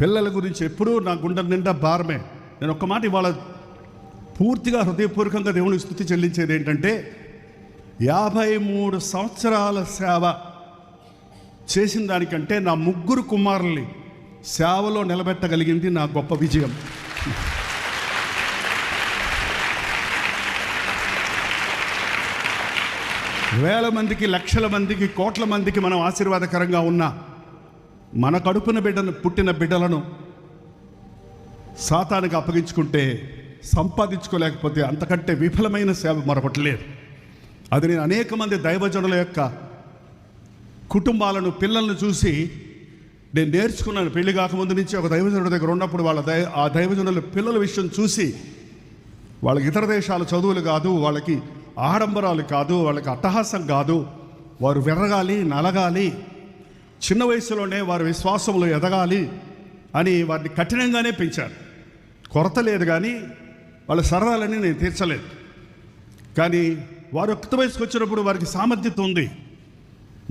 పిల్లల గురించి ఎప్పుడూ నా గుండె నిండా భారమే. నేను ఒక్క మాట ఇవాళ పూర్తిగా హృదయపూర్వకంగా దేవునికి స్తుతి చెల్లించేది ఏంటంటే, 53 సంవత్సరాల సేవ చేసిన దానికంటే నా 3 కుమారుల్ని సేవలో నిలబెట్టగలిగింది నా గొప్ప విజయం. వేల మందికి, లక్షల మందికి, కోట్ల మందికి మనం ఆశీర్వాదకరంగా ఉన్న మన కడుపున పుట్టిన బిడ్డలను సాతానికి అప్పగించుకుంటే, సంపాదించుకోలేకపోతే అంతకంటే విఫలమైన సేవ మరొకటి లేదు. అది నేను అనేక మంది దైవజనుల యొక్క కుటుంబాలను, పిల్లలను చూసి నేను నేర్చుకున్నాను. పెళ్లి కాకముందు నుంచి ఒక దైవజనుడి దగ్గర ఉన్నప్పుడు ఆ దైవజనుల పిల్లల విషయం చూసి, వాళ్ళకి ఇతర దేశాల చదువులు కాదు, వాళ్ళకి ఆడంబరాలు కాదు, వాళ్ళకి అట్టహాసం కాదు, వారు వెర్రగాలి, నలగాలి, చిన్న వయసులోనే వారి విశ్వాసంలో ఎదగాలి అని వారిని కఠినంగానే పెంచారు. కొరత లేదు, కానీ వాళ్ళ సరదాలని నేను తీర్చలేదు. కానీ వారు యుక్త వయసుకు వచ్చినప్పుడు వారికి సామర్థ్యత ఉంది.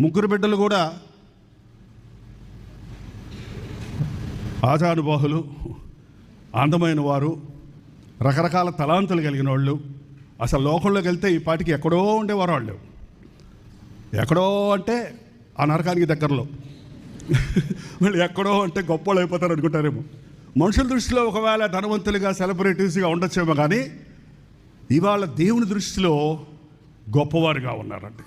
3 బిడ్డలు కూడా ఆజానుబాహులు, అందమైన వారు, రకరకాల తలాంతులు కలిగిన వాళ్ళు. అసలు లోకంలోకి వెళ్తే ఈ పాటికి ఎక్కడో ఉండేవారు వాళ్ళు. ఎక్కడో అంటే ఆ నరకానికి దగ్గరలో. వాళ్ళు ఎక్కడో అంటే గొప్పలు అయిపోతారు అనుకుంటారేమో. మనుషుల దృష్టిలో ఒకవేళ ధనవంతులుగా, సెలబ్రిటీస్గా ఉండొచ్చేమో, కానీ ఇవాళ దేవుని దృష్టిలో గొప్పవారుగా ఉన్నారండి.